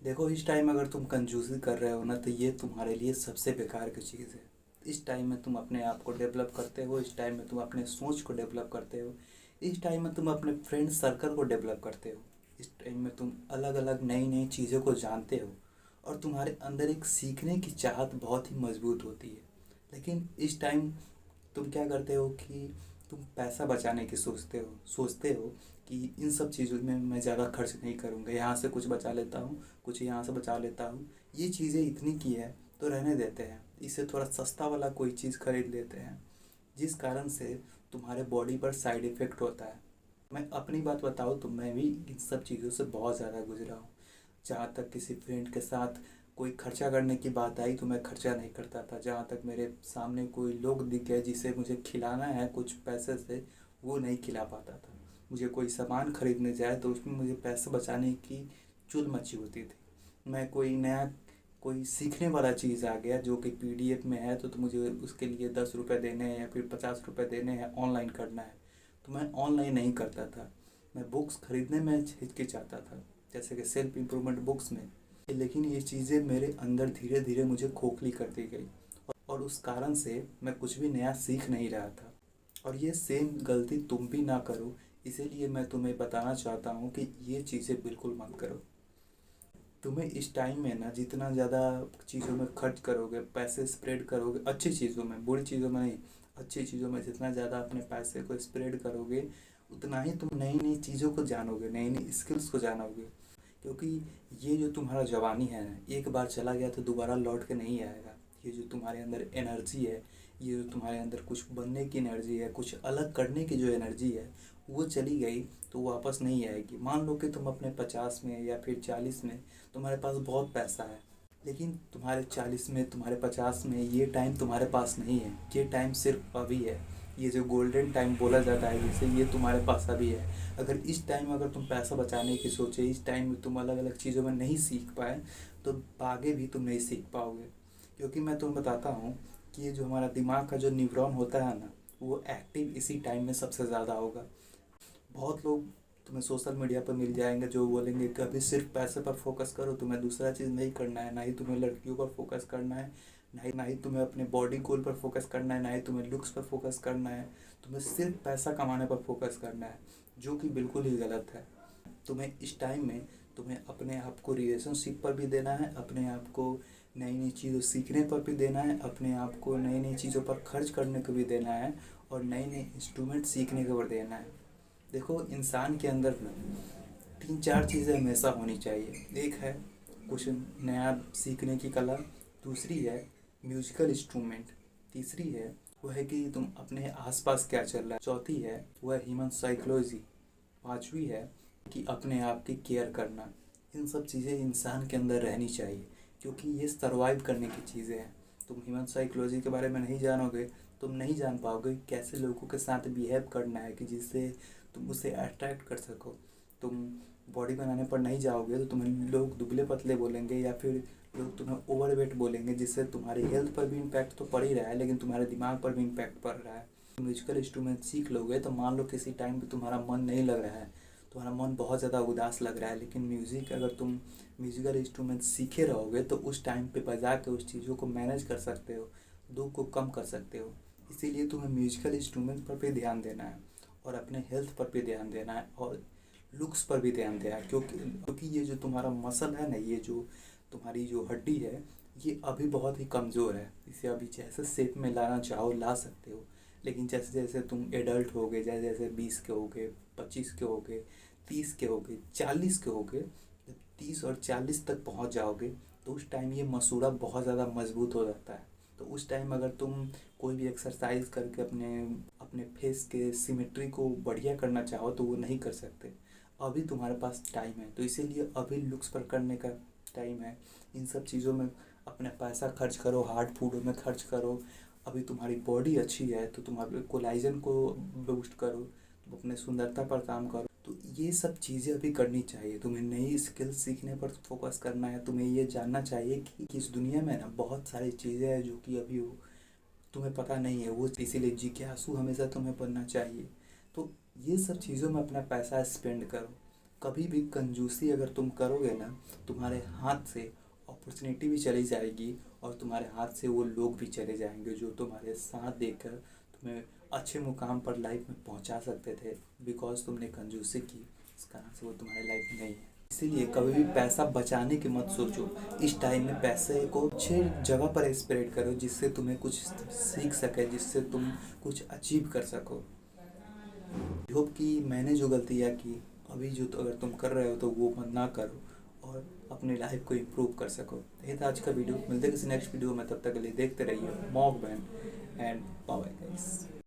देखो, इस टाइम अगर तुम कंजूसी कर रहे हो ना, तो ये तुम्हारे लिए सबसे बेकार की चीज़ है। इस टाइम में तुम अपने आप को डेवलप करते हो, इस टाइम में तुम अपने सोच को डेवलप करते हो, इस टाइम में तुम अपने फ्रेंड सर्कल को डेवलप करते हो, इस टाइम में तुम अलग अलग नई नई चीज़ों को जानते हो और तुम्हारे अंदर एक सीखने की चाहत बहुत ही मजबूत होती है। लेकिन इस टाइम तुम क्या करते हो कि तुम पैसा बचाने की सोचते हो कि इन सब चीज़ों में मैं ज़्यादा खर्च नहीं करूँगा, यहाँ से कुछ बचा लेता हूँ, कुछ यहाँ से बचा लेता हूँ। ये चीज़ें इतनी की है तो रहने देते हैं, इससे थोड़ा सस्ता वाला कोई चीज़ खरीद लेते हैं, जिस कारण से तुम्हारे बॉडी पर साइड इफ़ेक्ट होता है। मैं अपनी बात बताऊँ तो मैं भी इन सब चीज़ों से बहुत ज़्यादा गुजरा हूँ। जहाँ तक किसी फ्रेंड के साथ कोई खर्चा करने की बात आई तो मैं खर्चा नहीं करता था। जहाँ तक मेरे सामने कोई लोग दिखे जिसे मुझे खिलाना है कुछ पैसे से, वो नहीं खिला पाता था। मुझे कोई सामान खरीदने जाए तो उसमें मुझे पैसे बचाने की चुल मची होती थी। मैं कोई नया कोई सीखने वाला चीज़ आ गया जो कि पीडीएफ में है, तो मुझे उसके लिए 10 रुपये देने हैं या फिर 50 रुपये देने हैं, ऑनलाइन करना है, तो मैं ऑनलाइन नहीं करता था। मैं बुक्स खरीदने में हिचकिचाता था, जैसे कि सेल्फ इम्प्रूवमेंट बुक्स में। लेकिन ये चीज़ें मेरे अंदर धीरे धीरे मुझे खोखली करती गई और उस कारण से मैं कुछ भी नया सीख नहीं रहा था। और ये सेम गलती तुम भी ना करो, इसीलिए मैं तुम्हें बताना चाहता हूँ कि ये चीज़ें बिल्कुल मत करो। तुम्हें इस टाइम में ना जितना ज़्यादा चीज़ों में खर्च करोगे, पैसे स्प्रेड करोगे अच्छी चीज़ों में, बुरी चीज़ों में नहीं, अच्छी चीज़ों में जितना ज़्यादा अपने पैसे को स्प्रेड करोगे, उतना ही तुम नई नई चीज़ों को जानोगे, नई नई स्किल्स को जानोगे। क्योंकि ये जो तुम्हारा जवानी है ना, एक बार चला गया तो दोबारा लौट के नहीं आएगा। ये जो तुम्हारे अंदर एनर्जी है, ये जो तुम्हारे अंदर कुछ बनने की एनर्जी है, कुछ अलग करने की जो एनर्जी है, वो चली गई तो वापस नहीं आएगी। मान लो कि तुम अपने 50 में या फिर 40 में तुम्हारे पास बहुत पैसा है, लेकिन तुम्हारे 40 में, तुम्हारे 50 में ये टाइम तुम्हारे पास नहीं है। ये टाइम सिर्फ अभी है। ये जो गोल्डन टाइम बोला जाता है जिसे, ये तुम्हारे पास अभी है। अगर इस टाइम अगर तुम पैसा बचाने की सोचे, इस टाइम में तुम अलग अलग चीज़ों में नहीं सीख पाए, तो आगे भी तुम नहीं सीख पाओगे। क्योंकि मैं तुम्हें बताता हूँ कि ये जो हमारा दिमाग का जो न्यूरॉन होता है ना, वो एक्टिव इसी टाइम में सबसे ज़्यादा होगा। बहुत लोग तुम्हें सोशल मीडिया पर मिल जाएंगे जो बोलेंगे कि अभी सिर्फ पैसे पर फोकस करो, तुम्हें दूसरा चीज़ नहीं करना है, ना ही तुम्हें लड़कियों पर फोकस करना है, ना ही तुम्हें अपने बॉडी गोल पर फोकस करना है, ना ही तुम्हें लुक्स पर फोकस करना है। तुम्हें सिर्फ पैसा कमाने पर फोकस करना है, जो कि बिल्कुल ही गलत है। तुम्हें इस टाइम में तुम्हें अपने आप को रिलेशनशिप पर भी देना है, अपने आप को नई नई चीज़ों सीखने पर भी देना है, अपने आप को नई नई चीज़ों पर खर्च करने को भी देना है, और नए नए इंस्ट्रूमेंट सीखने को भी देना है। देखो, इंसान के अंदर ना तीन चार चीज़ें हमेशा होनी चाहिए। एक है कुछ नया सीखने की कला, दूसरी है म्यूजिकल इंस्ट्रूमेंट, तीसरी है वह है कि तुम अपने आसपास क्या चल रहा है, चौथी है वह ह्यूमन साइकोलॉजी, पांचवी है कि अपने आप की केयर करना। इन सब चीज़ें इंसान के अंदर रहनी चाहिए, क्योंकि ये सर्वाइव करने की चीज़ें हैं। तुम ह्यूमन साइकोलॉजी के बारे में नहीं जानोगे, तुम नहीं जान पाओगे कैसे लोगों के साथ बिहेव करना है कि जिससे तुम उसे अट्रैक्ट कर सको। तुम बॉडी बनाने पर नहीं जाओगे तो तुम्हें लोग दुबले पतले बोलेंगे, या फिर लोग तुम्हें ओवरवेट बोलेंगे, जिससे तुम्हारी हेल्थ पर भी इम्पैक्ट तो पड़ ही रहा है, लेकिन तुम्हारे दिमाग पर भी इम्पैक्ट पड़ रहा है। म्यूजिकल इंस्ट्रूमेंट सीख लोगे तो मान लो किसी टाइम पे तुम्हारा मन नहीं लग रहा है, तुम्हारा मन बहुत ज़्यादा उदास लग रहा है, लेकिन म्यूज़िक अगर तुम म्यूज़िकल इंस्ट्रूमेंट सीखे रहोगे तो उस टाइम पे बजा के उस चीज़ों को मैनेज कर सकते हो, दुख को कम कर सकते हो। इसीलिए तुम्हें म्यूजिकल इंस्ट्रूमेंट पर भी ध्यान देना है, और अपने हेल्थ पर भी ध्यान देना है, और लुक्स पर भी ध्यान देना है। क्योंकि ये जो तुम्हारा मसल है ना, ये जो तुम्हारी जो हड्डी है, ये अभी बहुत ही कमज़ोर है। इसे अभी जैसे शेप में लाना चाहो ला सकते हो, लेकिन जैसे जैसे तुम एडल्ट होगे, जैसे जैसे 20 के होगे, 25 के होगे, 30 के होगे, 40 के होगे, जब 30 और 40 तक पहुंच जाओगे तो उस टाइम ये मसूड़ा बहुत ज़्यादा मजबूत हो जाता है। तो उस टाइम अगर तुम कोई भी एक्सरसाइज करके अपने अपने फेस के सिमेट्री को बढ़िया करना चाहो तो वो नहीं कर सकते। अभी तुम्हारे पास टाइम है, तो इसीलिए अभी लुक्स पर करने का टाइम है। इन सब चीज़ों में अपना पैसा खर्च करो, हार्ड फूडों में खर्च करो। अभी तुम्हारी बॉडी अच्छी है तो तुम अपने कोलाइजन को बूस्ट करो, तुम अपने सुंदरता पर काम करो। तो ये सब चीज़ें अभी करनी चाहिए। तुम्हें नई स्किल सीखने पर फोकस करना है। तुम्हें ये जानना चाहिए कि इस दुनिया में ना बहुत सारी चीज़ें हैं जो कि अभी वो तुम्हें पता नहीं है, वो इसीलिए जिज्ञासु हमेशा तुम्हें बनना चाहिए। तो ये सब चीज़ों में अपना पैसा स्पेंड करो। कभी भी कंजूसी अगर तुम करोगे ना, तुम्हारे हाथ से अपॉर्चुनिटी भी चली जाएगी और तुम्हारे हाथ से वो लोग भी चले जाएंगे जो तुम्हारे साथ देकर तुम्हें अच्छे मुकाम पर लाइफ में पहुंचा सकते थे। बिकॉज तुमने कंजूसी की, इस कारण से वो तुम्हारे लाइफ में नहीं है। इसीलिए कभी भी पैसा बचाने की मत सोचो। इस टाइम में पैसे को अच्छे जगह पर स्प्रेड करो जिससे तुम्हें कुछ सीख सके, जिससे तुम कुछ अचीव कर सको। होप कि मैंने जो गलतियाँ की अभी जो, तो अगर तुम कर रहे हो तो वो मत ना करो और अपनी लाइफ को इम्प्रूव कर सको। यही था आज का वीडियो। मिलते हैं किसी नेक्स्ट वीडियो में, तब तक के लिए देखते रहिए मॉक बैंड एंड बाय गाइस।